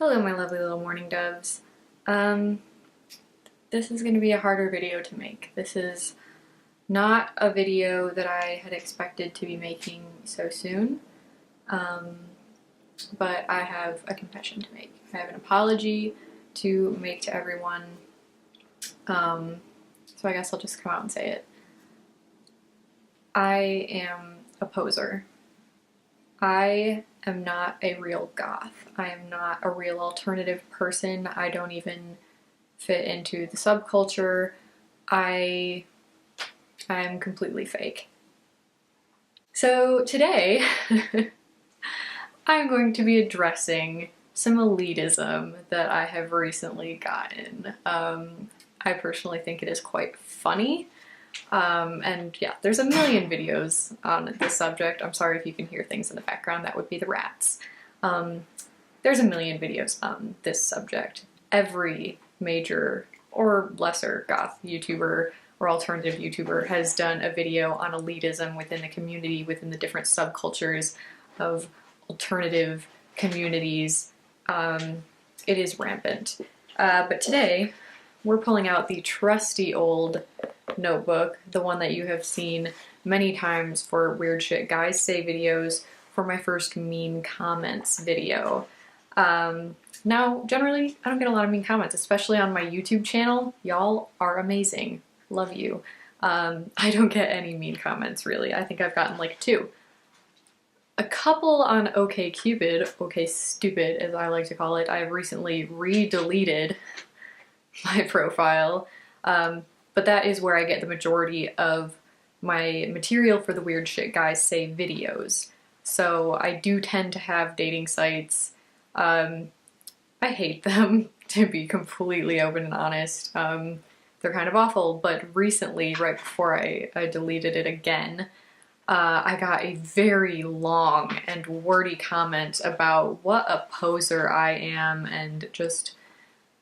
Hello, my lovely little morning doves. Um, this is going to be a harder video to make. This is not a video that I had expected to be making so soon, um, but I have a confession to make. I have an apology to make to everyone, so I guess I'll just come out and say it. I am a poser. I am not a real goth. I am not a real alternative person. I don't even fit into the subculture. I'm completely fake. So today, I'm going to be addressing some elitism that I have recently gotten. I personally think it is quite funny. And yeah, there's a million videos on this subject. I'm sorry if you can hear things in the background, that would be the rats. There's a million videos on this subject. Every major or lesser goth YouTuber or alternative YouTuber has done a video on elitism within the community, within the different subcultures of alternative communities. It is rampant. But today, we're pulling out the trusty old notebook, the one that you have seen many times for Weird Shit Guys Say videos, for my first mean comments video. Now, generally, I don't get a lot of mean comments, especially on my YouTube channel. Y'all are amazing. Love you. I don't get any mean comments, really. I think I've gotten like 2. A couple on OkCupid, OkStupid as I like to call it. I've recently re-deleted my profile, but that is where I get the majority of my material for the Weird Shit Guys Say videos. So I do tend to have dating sites. I hate them, to be completely open and honest. They're kind of awful, but recently, right before I deleted it again, I got a very long and wordy comment about what a poser I am and just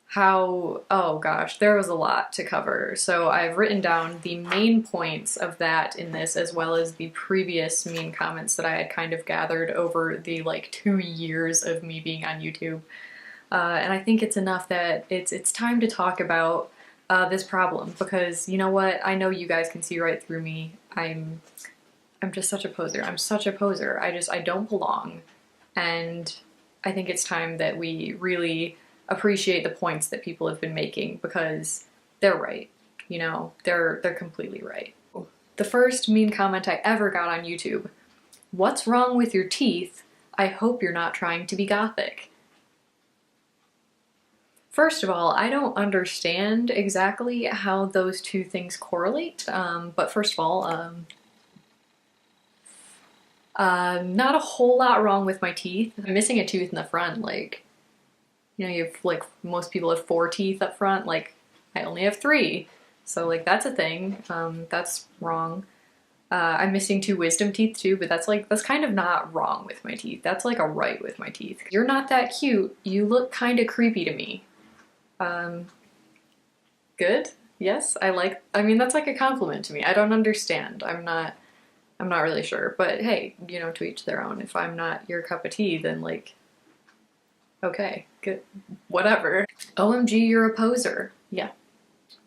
how, oh gosh, there was a lot to cover. So I've written down the main points of that in this, as well as the previous mean comments that I had kind of gathered over the like 2 years of me being on YouTube. And I think it's enough that it's time to talk about this problem, because you know what? I know you guys can see right through me. I'm just such a poser. I'm such a poser. I don't belong. And I think it's time that we really appreciate the points that people have been making, because they're right. You know, they're completely right. The first mean comment I ever got on YouTube: "What's wrong with your teeth? I hope you're not trying to be gothic." First of all, I don't understand exactly how those two things correlate, but first of all, not a whole lot wrong with my teeth. I'm missing a tooth in the front, like, you know, you have, like, most people have 4 teeth up front, like, I only have 3. So, like, that's a thing. That's wrong. I'm missing 2 wisdom teeth too, but that's kind of not wrong with my teeth. That's like a right with my teeth. You're not that cute. You look kind of creepy to me. Good? Yes, I mean, that's like a compliment to me. I don't understand. I'm not really sure, but hey, you know, to each their own. If I'm not your cup of tea, then like, okay, good, whatever. OMG, you're a poser. Yeah,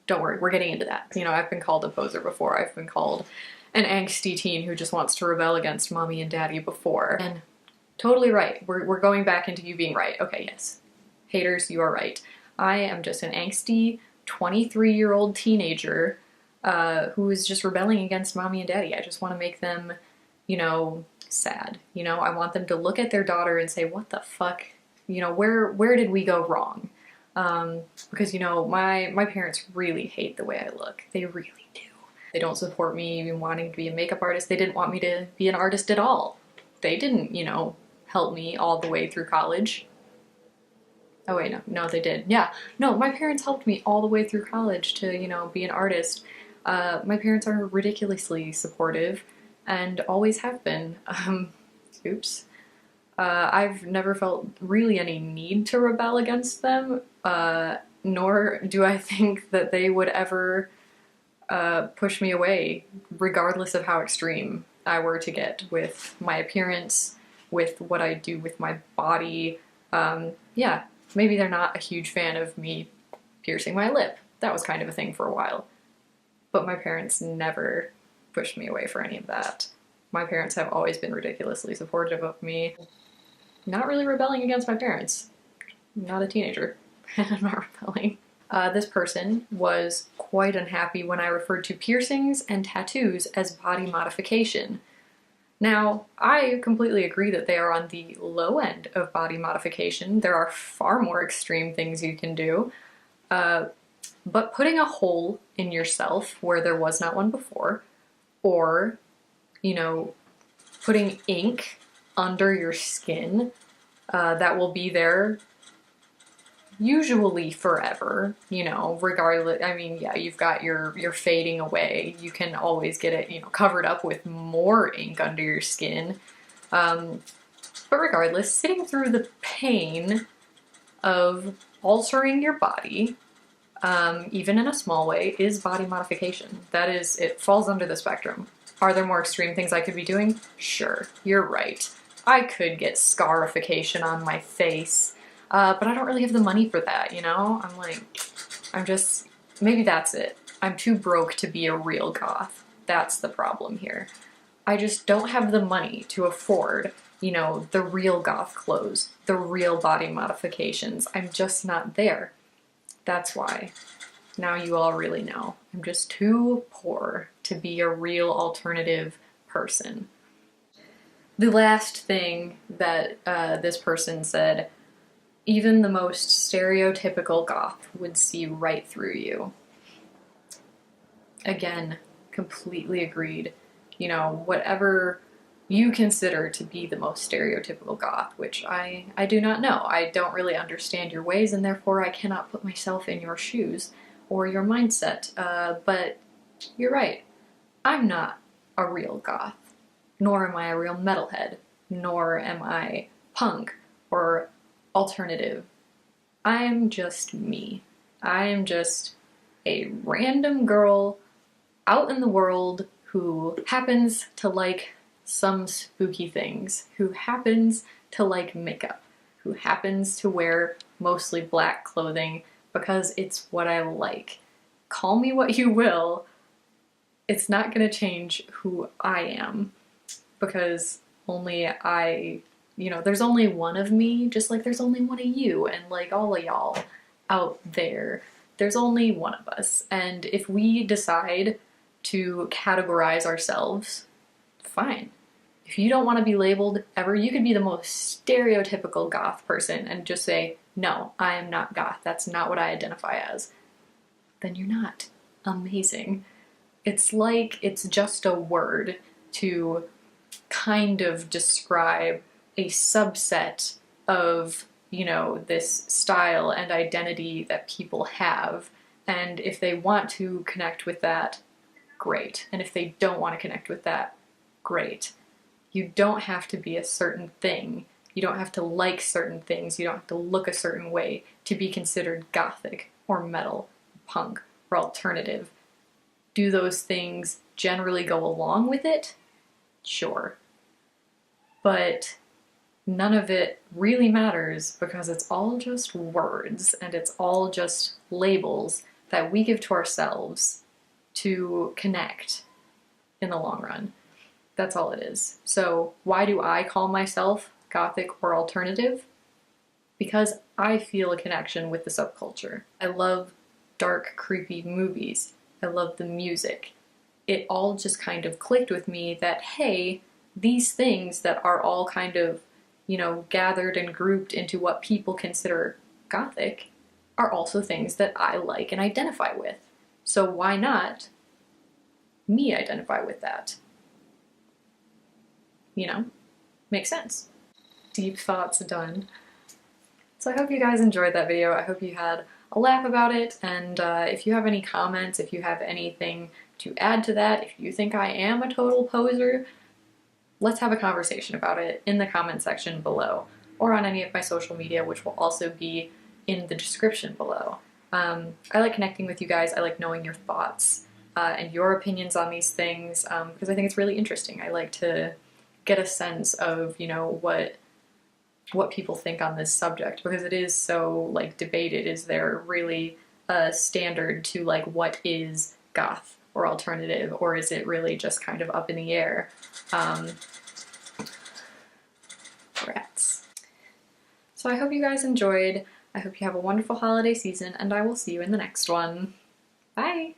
don't worry, we're getting into that. You know, I've been called a poser before. I've been called an angsty teen who just wants to rebel against mommy and daddy before. And totally right, we're going back into you being right. Okay, yes. Haters, you are right. I am just an angsty 23-year-old teenager who is just rebelling against mommy and daddy. I just want to make them, you know, sad. You know, I want them to look at their daughter and say, what the fuck? You know, where did we go wrong? Because, you know, my parents really hate the way I look. They really do. They don't support me even wanting to be a makeup artist. They didn't want me to be an artist at all. They didn't, you know, help me all the way through college. Oh wait, no, they did. Yeah, no, my parents helped me all the way through college to, you know, be an artist. My parents are ridiculously supportive and always have been. Oops. I've never felt really any need to rebel against them, nor do I think that they would ever push me away, regardless of how extreme I were to get with my appearance, with what I do with my body. Yeah, Maybe they're not a huge fan of me piercing my lip. That was kind of a thing for a while. But my parents never pushed me away for any of that. My parents have always been ridiculously supportive of me. Not really rebelling against my parents. I'm not a teenager. I'm not rebelling. This person was quite unhappy when I referred to piercings and tattoos as body modification. Now, I completely agree that they are on the low end of body modification. There are far more extreme things you can do. But putting a hole in yourself where there was not one before, or, you know, putting ink under your skin that will be there usually forever, you know, regardless. I mean, yeah, you've got your fading away. You can always get it, you know, covered up with more ink under your skin. But regardless, sitting through the pain of altering your body, even in a small way, is body modification. That is, it falls under the spectrum. Are there more extreme things I could be doing? Sure, you're right. I could get scarification on my face, but I don't really have the money for that, you know? Maybe that's it. I'm too broke to be a real goth. That's the problem here. I just don't have the money to afford, you know, the real goth clothes, the real body modifications. I'm just not there. That's why. Now you all really know. I'm just too poor to be a real alternative person. The last thing that this person said, even the most stereotypical goth would see right through you. Again, completely agreed. You know, whatever you consider to be the most stereotypical goth, which I do not know. I don't really understand your ways, and therefore I cannot put myself in your shoes or your mindset. But you're right. I'm not a real goth, nor am I a real metalhead, nor am I punk or alternative. I'm just me. I am just a random girl out in the world who happens to like some spooky things, who happens to like makeup, who happens to wear mostly black clothing because it's what I like. Call me what you will, it's not gonna change who I am, because only I, you know, there's only one of me, just like there's only one of you, and like all of y'all out there, there's only one of us. And if we decide to categorize ourselves, fine. If you don't want to be labeled ever, you could be the most stereotypical goth person and just say, no, I am not goth. That's not what I identify as. Then you're not. Amazing. It's like it's just a word to kind of describe a subset of, you know, this style and identity that people have. And if they want to connect with that, great. And if they don't want to connect with that, great. You don't have to be a certain thing. You don't have to like certain things. You don't have to look a certain way to be considered gothic or metal, punk, or alternative. Do those things generally go along with it? Sure. But none of it really matters because it's all just words and it's all just labels that we give to ourselves to connect in the long run. That's all it is. So why do I call myself gothic or alternative? Because I feel a connection with the subculture. I love dark, creepy movies. I love the music. It all just kind of clicked with me that, hey, these things that are all kind of, you know, gathered and grouped into what people consider gothic are also things that I like and identify with. So why not me identify with that? You know, makes sense. Deep thoughts done. So I hope you guys enjoyed that video. I hope you had a laugh about it, and if you have any comments, if you have anything to add to that, if you think I am a total poser, let's have a conversation about it in the comment section below, or on any of my social media, which will also be in the description below. I like connecting with you guys. I like knowing your thoughts and your opinions on these things, because I think it's really interesting. I like to get a sense of, you know, what what people think on this subject, because it is so like debated. Is there really a standard to like what is goth or alternative, or is it really just kind of up in the air? Rats. So I hope you guys enjoyed. I hope you have a wonderful holiday season, and I will see you in the next one. Bye!